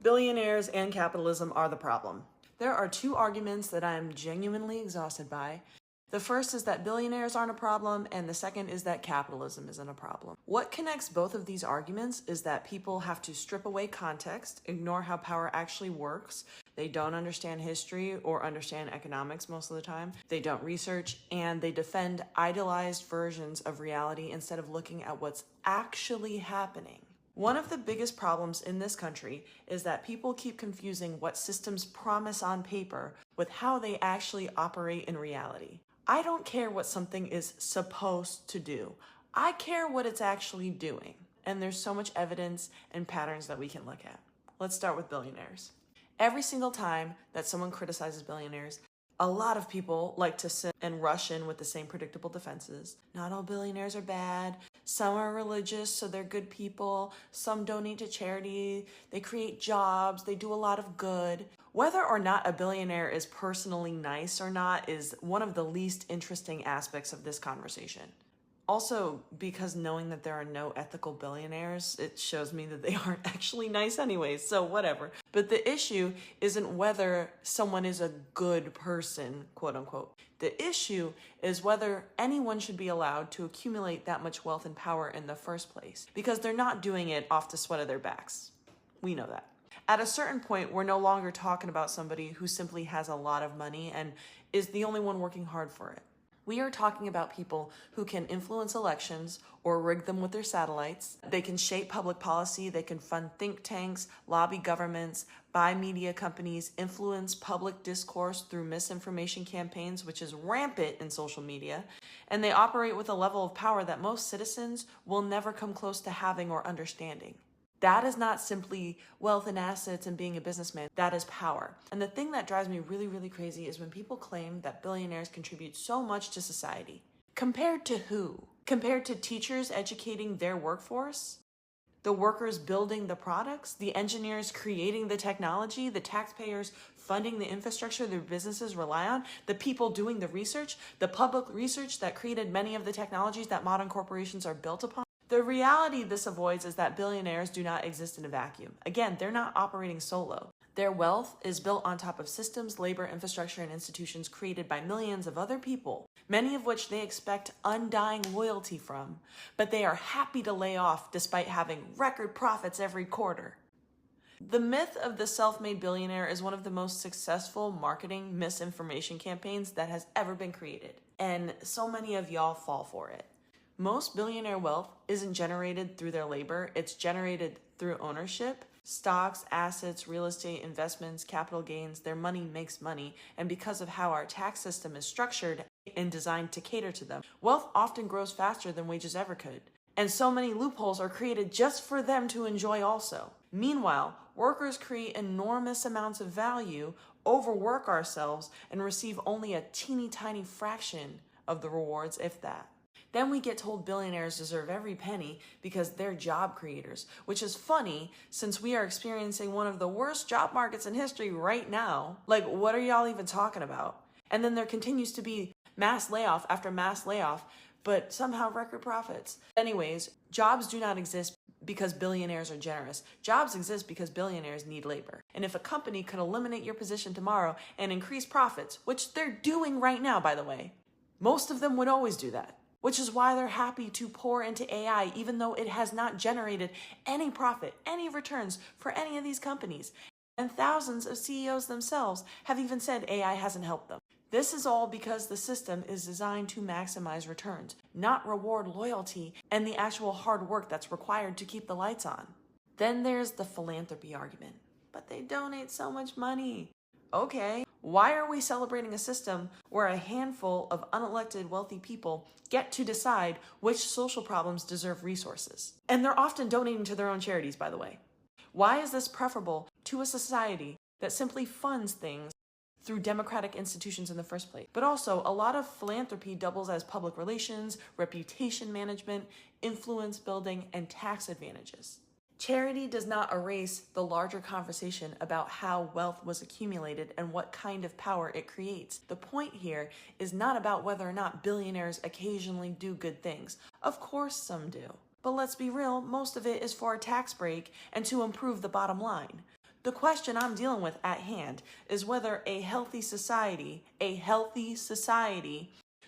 Billionaires and capitalism are the problem. There are two arguments that I am genuinely exhausted by. The first is that billionaires aren't a problem, and the second is that capitalism isn't a problem. What connects both of these arguments is that people have to strip away context, ignore how power actually works. They don't understand history or understand economics most of the time. They don't research, and they defend idealized versions of reality instead of looking at what's actually happening. One of the biggest problems in this country is that people keep confusing what systems promise on paper with how they actually operate in reality. I don't care what something is supposed to do. I care what it's actually doing. And there's so much evidence and patterns that we can look at. Let's start with billionaires. Every single time that someone criticizes billionaires, a lot of people like to sit and rush in with the same predictable defenses. Not all billionaires are bad. Some are religious, so they're good people. Some donate to charity. They create jobs. They do a lot of good. Whether or not a billionaire is personally nice or not is one of the least interesting aspects of this conversation. Also, because knowing that there are no ethical billionaires, it shows me that they aren't actually nice anyways, so whatever. But the issue isn't whether someone is a good person, quote unquote. The issue is whether anyone should be allowed to accumulate that much wealth and power in the first place, because they're not doing it off the sweat of their backs. We know that. At a certain point, we're no longer talking about somebody who simply has a lot of money and is the only one working hard for it. We are talking about people who can influence elections or rig them with their satellites. They can shape public policy. They can fund think tanks, lobby governments, buy media companies, influence public discourse through misinformation campaigns, which is rampant in social media. And they operate with a level of power that most citizens will never come close to having or understanding. That is not simply wealth and assets and being a businessman. That is power. And the thing that drives me really, really crazy is when people claim that billionaires contribute so much to society. Compared to who? Compared to teachers educating their workforce? The workers building the products? The engineers creating the technology? The taxpayers funding the infrastructure their businesses rely on? The people doing the research? The public research that created many of the technologies that modern corporations are built upon? The reality this avoids is that billionaires do not exist in a vacuum. Again, they're not operating solo. Their wealth is built on top of systems, labor, infrastructure, and institutions created by millions of other people, many of which they expect undying loyalty from, but they are happy to lay off despite having record profits every quarter. The myth of the self-made billionaire is one of the most successful marketing misinformation campaigns that has ever been created, and so many of y'all fall for it. Most billionaire wealth isn't generated through their labor, it's generated through ownership. Stocks, assets, real estate, investments, capital gains, their money makes money, and because of how our tax system is structured and designed to cater to them, wealth often grows faster than wages ever could. And so many loopholes are created just for them to enjoy also. Meanwhile, workers create enormous amounts of value, overwork ourselves, and receive only a teeny tiny fraction of the rewards, if that. Then we get told billionaires deserve every penny because they're job creators, which is funny since we are experiencing one of the worst job markets in history right now. Like, what are y'all even talking about? And then there continues to be mass layoff after mass layoff, but somehow record profits. Anyways, jobs do not exist because billionaires are generous. Jobs exist because billionaires need labor. And if a company could eliminate your position tomorrow and increase profits, which they're doing right now, by the way, most of them would always do that. Which is why they're happy to pour into AI, even though it has not generated any profit, any returns for any of these companies. And thousands of CEOs themselves have even said AI hasn't helped them. This is all because the system is designed to maximize returns, not reward loyalty and the actual hard work that's required to keep the lights on. Then there's the philanthropy argument. But they donate so much money. Okay, why are we celebrating a system where a handful of unelected wealthy people get to decide which social problems deserve resources? And they're often donating to their own charities, by the way. Why is this preferable to a society that simply funds things through democratic institutions in the first place? But also, a lot of philanthropy doubles as public relations, reputation management, influence building, and tax advantages. Charity does not erase the larger conversation about how wealth was accumulated and what kind of power it creates. The point here is not about whether or not billionaires occasionally do good things. Of course some do. But let's be real, most of it is for a tax break and to improve the bottom line. The question I'm dealing with at hand is whether a healthy society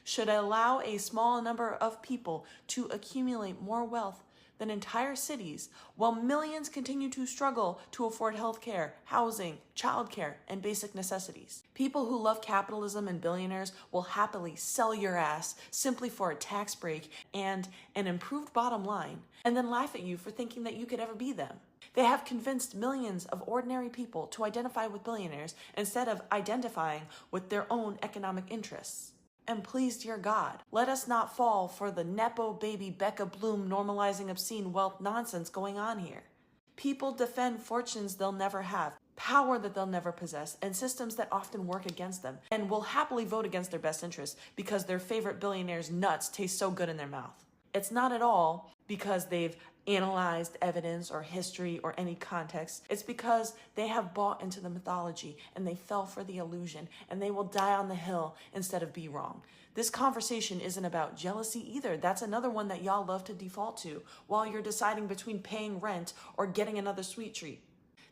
should allow a small number of people to accumulate more wealth than entire cities, while millions continue to struggle to afford healthcare, housing, childcare, and basic necessities. People who love capitalism and billionaires will happily sell your ass simply for a tax break and an improved bottom line, and then laugh at you for thinking that you could ever be them. They have convinced millions of ordinary people to identify with billionaires instead of identifying with their own economic interests. And please, dear God, let us not fall for the Nepo baby Becca Bloom normalizing obscene wealth nonsense going on here. People defend fortunes they'll never have, power that they'll never possess, and systems that often work against them, and will happily vote against their best interests because their favorite billionaire's nuts taste so good in their mouth. It's not at all because they've analyzed evidence or history or any context. It's because they have bought into the mythology and they fell for the illusion, and they will die on the hill instead of be wrong. This conversation isn't about jealousy either. That's another one that y'all love to default to while you're deciding between paying rent or getting another sweet treat.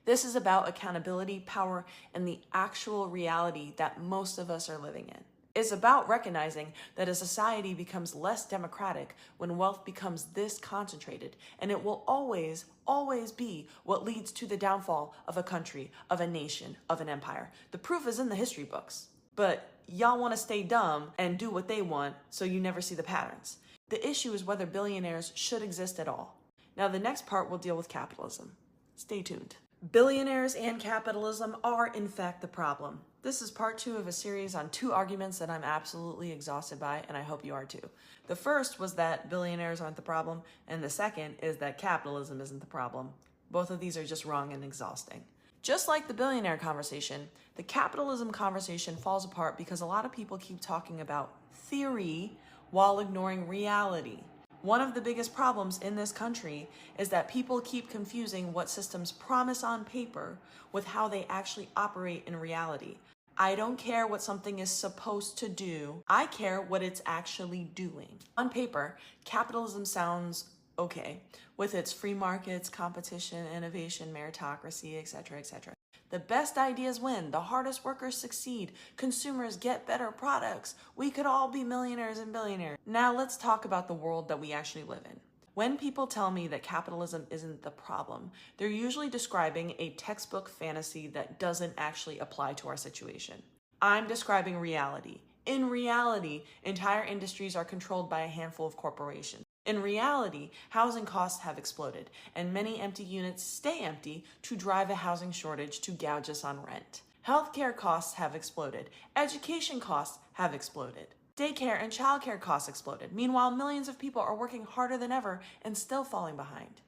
This is about accountability, power, and the actual reality that most of us are living in. It's about recognizing that a society becomes less democratic when wealth becomes this concentrated, and it will always, always be what leads to the downfall of a country, of a nation, of an empire. The proof is in the history books, but y'all want to stay dumb and do what they want, so you never see the patterns. The issue is whether billionaires should exist at all. Now, the next part will deal with capitalism. Stay tuned. Billionaires and capitalism are, in fact, the problem. This is part 2 of a series on 2 arguments that I'm absolutely exhausted by, and I hope you are too. The first was that billionaires aren't the problem, and the second is that capitalism isn't the problem. Both of these are just wrong and exhausting. Just like the billionaire conversation, the capitalism conversation falls apart because a lot of people keep talking about theory while ignoring reality. One of the biggest problems in this country is that people keep confusing what systems promise on paper with how they actually operate in reality. I don't care what something is supposed to do. I care what it's actually doing. On paper, capitalism sounds okay, with its free markets, competition, innovation, meritocracy, etc., etc. The best ideas win. The hardest workers succeed. Consumers get better products. We could all be millionaires and billionaires. Now let's talk about the world that we actually live in. When people tell me that capitalism isn't the problem, they're usually describing a textbook fantasy that doesn't actually apply to our situation. I'm describing reality. In reality, entire industries are controlled by a handful of corporations. In reality, housing costs have exploded, and many empty units stay empty to drive a housing shortage to gouge us on rent. Healthcare costs have exploded. Education costs have exploded. Daycare and childcare costs exploded. Meanwhile, millions of people are working harder than ever and still falling behind.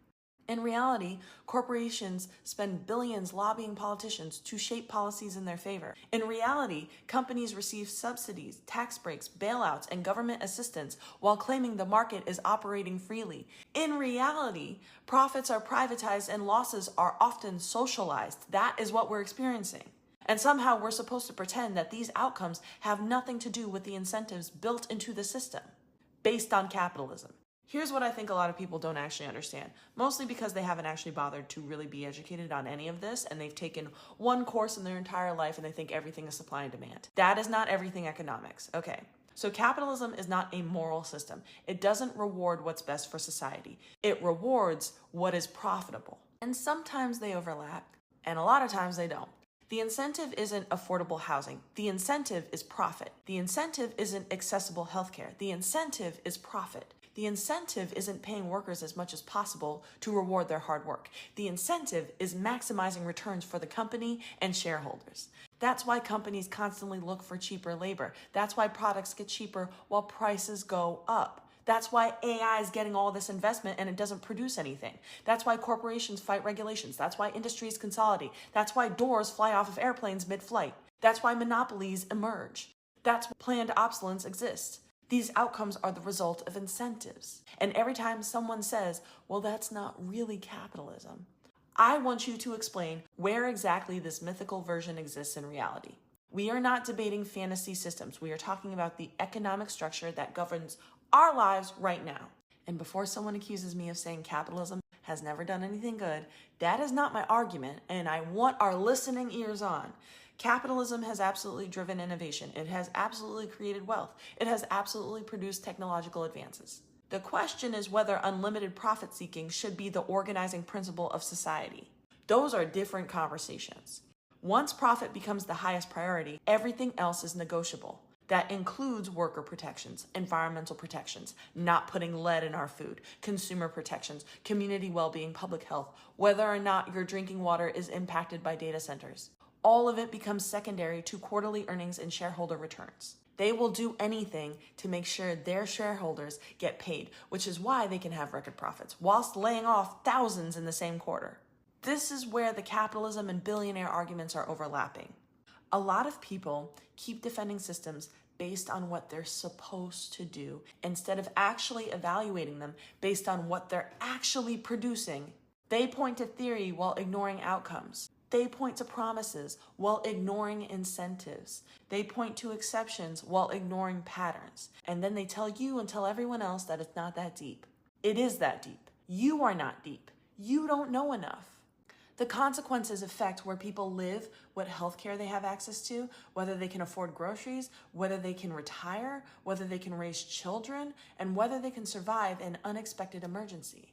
In reality, corporations spend billions lobbying politicians to shape policies in their favor. In reality, companies receive subsidies, tax breaks, bailouts, and government assistance while claiming the market is operating freely. In reality, profits are privatized and losses are often socialized. That is what we're experiencing. And somehow we're supposed to pretend that these outcomes have nothing to do with the incentives built into the system, based on capitalism. Here's what I think a lot of people don't actually understand, mostly because they haven't actually bothered to really be educated on any of this, and they've taken one course in their entire life and they think everything is supply and demand. That is not everything economics, okay? So capitalism is not a moral system. It doesn't reward what's best for society. It rewards what is profitable. And sometimes they overlap, and a lot of times they don't. The incentive isn't affordable housing. The incentive is profit. The incentive isn't accessible healthcare. The incentive is profit. The incentive isn't paying workers as much as possible to reward their hard work. The incentive is maximizing returns for the company and shareholders. That's why companies constantly look for cheaper labor. That's why products get cheaper while prices go up. That's why AI is getting all this investment and it doesn't produce anything. That's why corporations fight regulations. That's why industries consolidate. That's why doors fly off of airplanes mid-flight. That's why monopolies emerge. That's why planned obsolescence exists. These outcomes are the result of incentives. And every time someone says, well, that's not really capitalism, I want you to explain where exactly this mythical version exists in reality. We are not debating fantasy systems. We are talking about the economic structure that governs our lives right now. And before someone accuses me of saying capitalism has never done anything good. That is not my argument, and I want our listening ears on. Capitalism has absolutely driven innovation. It has absolutely created wealth. It has absolutely produced technological advances. The question is whether unlimited profit seeking should be the organizing principle of society. Those are different conversations. Once profit becomes the highest priority, everything else is negotiable. That includes worker protections, environmental protections, not putting lead in our food, consumer protections, community well-being, public health, whether or not your drinking water is impacted by data centers. All of it becomes secondary to quarterly earnings and shareholder returns. They will do anything to make sure their shareholders get paid, which is why they can have record profits, whilst laying off thousands in the same quarter. This is where the capitalism and billionaire arguments are overlapping. A lot of people keep defending systems based on what they're supposed to do instead of actually evaluating them based on what they're actually producing. They point to theory while ignoring outcomes. They point to promises while ignoring incentives. They point to exceptions while ignoring patterns. And then they tell you and tell everyone else that it's not that deep. It is that deep. You are not deep. You don't know enough. The consequences affect where people live, what healthcare they have access to, whether they can afford groceries, whether they can retire, whether they can raise children, and whether they can survive an unexpected emergency.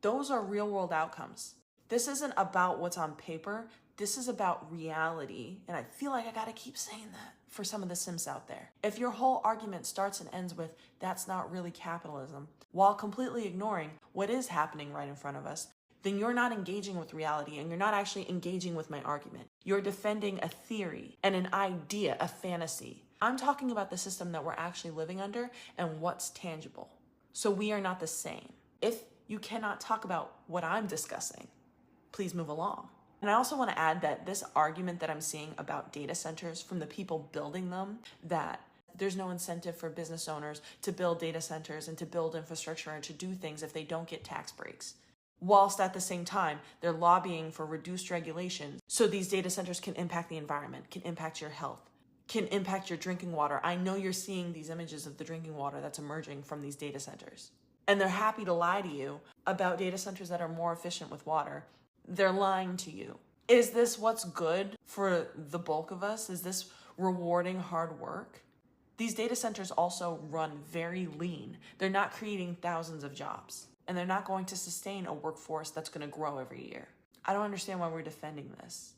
Those are real-world outcomes. This isn't about what's on paper. This is about reality. And I feel like I gotta keep saying that for some of the Sims out there. If your whole argument starts and ends with, that's not really capitalism, while completely ignoring what is happening right in front of us, then you're not engaging with reality and you're not actually engaging with my argument. You're defending a theory and an idea, a fantasy. I'm talking about the system that we're actually living under and what's tangible. So we are not the same. If you cannot talk about what I'm discussing, please move along. And I also want to add that this argument that I'm seeing about data centers from the people building them, that there's no incentive for business owners to build data centers and to build infrastructure and to do things if they don't get tax breaks. Whilst at the same time, they're lobbying for reduced regulations so these data centers can impact the environment, can impact your health, can impact your drinking water. I know you're seeing these images of the drinking water that's emerging from these data centers. And they're happy to lie to you about data centers that are more efficient with water. They're lying to you. Is this what's good for the bulk of us? Is this rewarding hard work? These data centers also run very lean. They're not creating thousands of jobs. And they're not going to sustain a workforce that's going to grow every year. I don't understand why we're defending this.